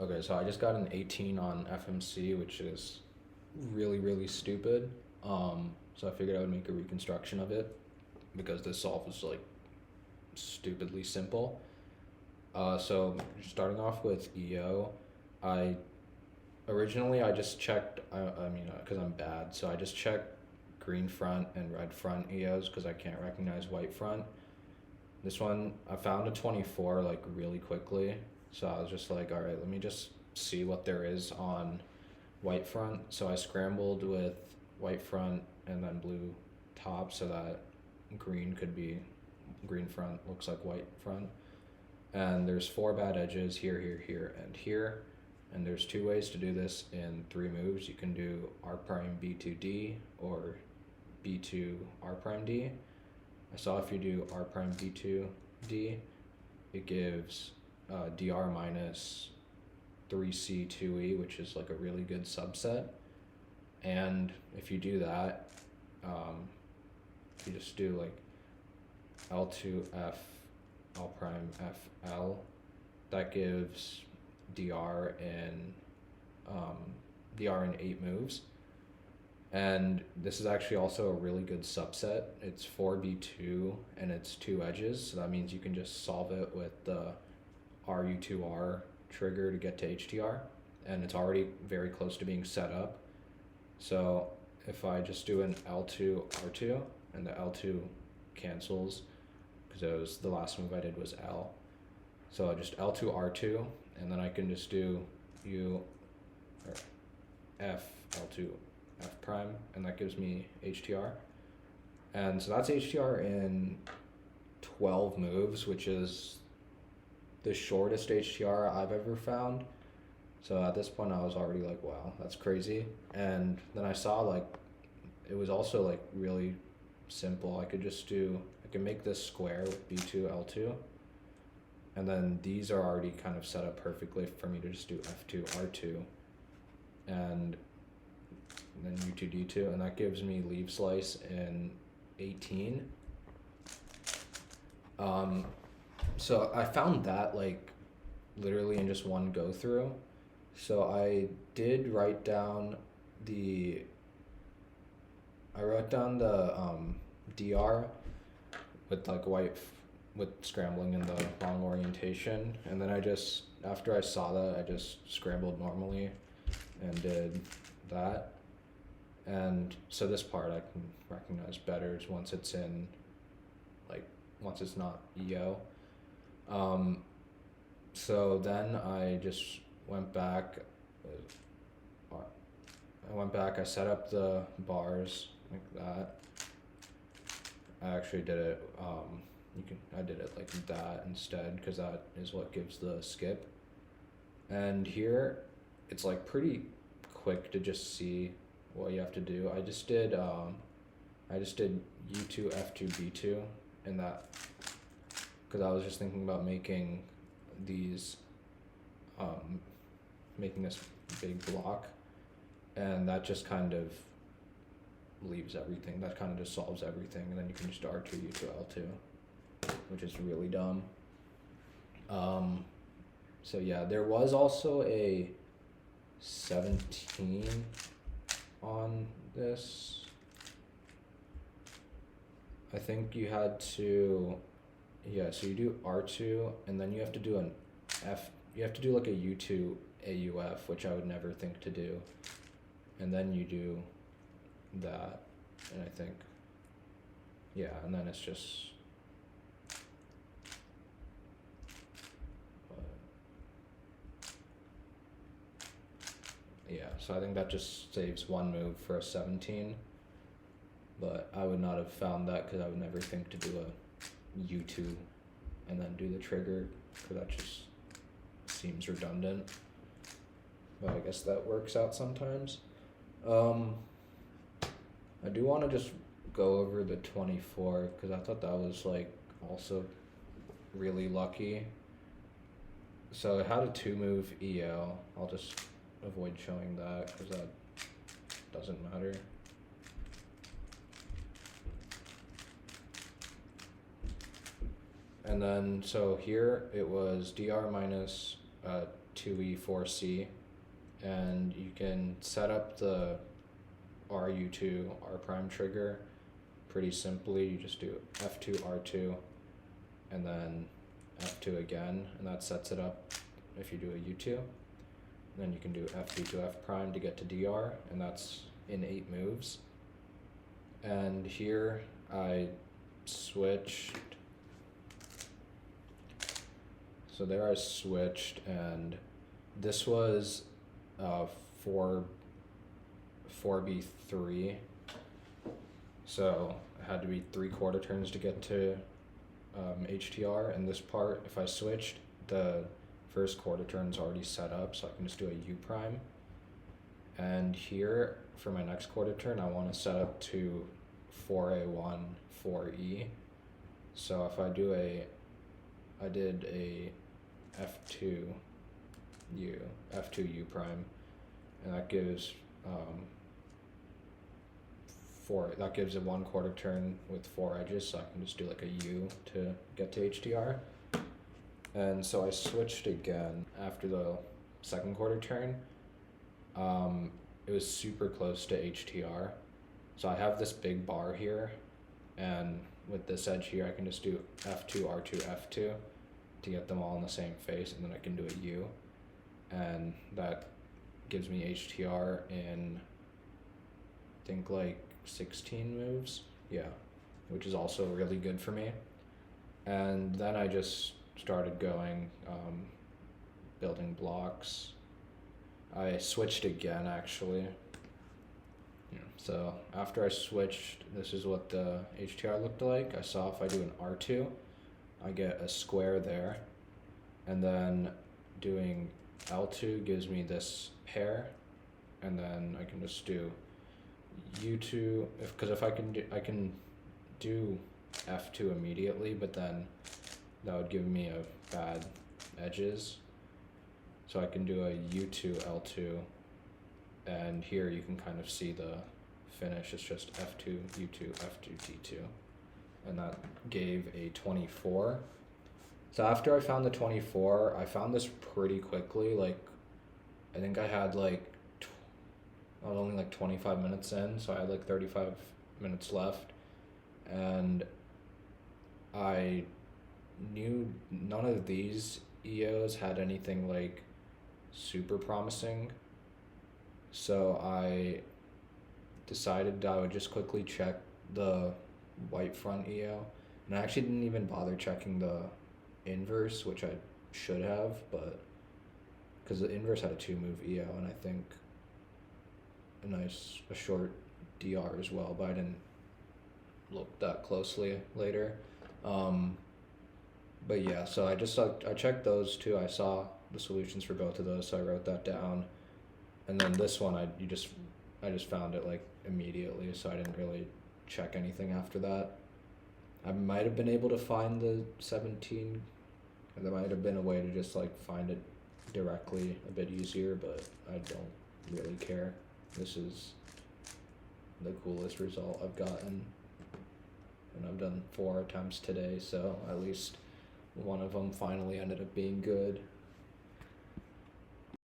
Okay, so I just got an 18 on FMC, which is really, really stupid. So I figured I would make a reconstruction of it because this solve is like stupidly simple. So starting off with EO, I originally I just checked. I mean, because I'm bad, so I just checked green front and red front EOs because I can't recognize white front. This one I found a 24 like really quickly, so I was just like, all right, let me just see what there is on white front. So I scrambled with white front and then blue top so that green could be green front looks like white front. And there's four bad edges here, here, here, and here. And there's two ways to do this in three moves. You can do R prime B2D or B2 R prime D. I saw if you do R prime B2D, it gives DR minus 3C2E, which is like a really good subset. And if you do that, if you just do like L2F L prime FL, that gives DR in 8 moves. And this is actually also a really good subset. It's 4B2 and it's two edges, so that means you can just solve it with the RU2R trigger to get to HTR, and it's already very close to being set up. So if I just do an L2 R2 and the L2 cancels because it was the last move I did was L, so I just L2 R2 and then I can just do U or F L2 F prime, and that gives me HTR. And so that's HTR in 12 moves, which is the shortest HTR I've ever found. So at this point I was already like, wow, that's crazy. And then I saw like it was also like really simple. I could make this square with B2 L2, and then these are already kind of set up perfectly for me to just do F2 R2 and then U2 D2, and that gives me leave slice in 18. So I found that like literally in just one go through. So I wrote down the DR with like with scrambling in the wrong orientation, and then after I saw that, I just scrambled normally and did that. And so this part I can recognize better once it's not EO. So then I just went back. I set up the bars like that. I actually did it. I did it like that instead because that is what gives the skip. And here, it's like pretty quick to just see what you have to do. I just did U2 F2 B2 and that because I was just thinking about making these making this big block, and that just kind of leaves everything. That kind of just solves everything, and then you can just R2 U2 L2, which is really dumb. So yeah, there was also a 17 on this. I think you had to, yeah, so you do R2 and then you have to do an F, you have to do like a U2 AUF, which I would never think to do. And then you do that, and I think, yeah, and then it's just, yeah, so I think that just saves one move for a 17, but I would not have found that because I would never think to do a U2 and then do the trigger, because that just seems redundant, but I guess that works out sometimes. I do want to just go over the 24 because I thought that was like also really lucky. So it had a 2-move EO. I'll just avoid showing that because that doesn't matter. And then so here it was DR minus 2 2E4C, and you can set up the RU2 R prime trigger pretty simply. You just do F2 R2 and then F2 again, and that sets it up if you do a U2. Then you can do F2 to F prime to get to DR, and that's in 8 moves. And here I switched. So there I switched, and this was 4B3. So it had to be 3/4 turns to get to HTR, and this part, if I switched, the first quarter turn's already set up, so I can just do a U prime. And here, for my next quarter turn, I want to set up to 4A1, 4E. So if I do I did a F2 U prime, and that gives that gives a 1/4 turn with 4 edges, so I can just do like a U to get to HDR. And so I switched again after the second quarter turn. It was super close to HTR. So I have this big bar here, and with this edge here, I can just do F2, R2, F2 to get them all in the same face, and then I can do a U. And that gives me HTR in, I think, like 16 moves. Yeah, which is also really good for me. And then I just started going, building blocks. I switched again, actually. Yeah. So after I switched, this is what the HTR looked like. I saw if I do an R2, I get a square there, and then doing L2 gives me this pair, and then I can just do U2, because if I can do F2 immediately, but then that would give me a bad edges. So I can do a U2, L2, and here you can kind of see the finish. It's just F2, U2, F2, T2, and that gave a 24. So after I found the 24, I found this pretty quickly. Like, I think I had like, I was only like 25 minutes in, so I had like 35 minutes left, and I knew none of these EOs had anything like super promising, so I decided I would just quickly check the white front EO, and I actually didn't even bother checking the inverse, which I should have, but because the inverse had a 2-move EO, and I think a short DR as well, but I didn't look that closely later. But yeah, so I checked those two. I saw the solutions for both of those, so I wrote that down. And then this one, I just found it like immediately, so I didn't really check anything after that. I might have been able to find the 17, and there might have been a way to just like find it directly a bit easier, but I don't really care. This is the coolest result I've gotten, and I've done 4 attempts today, so at least one of them finally ended up being good.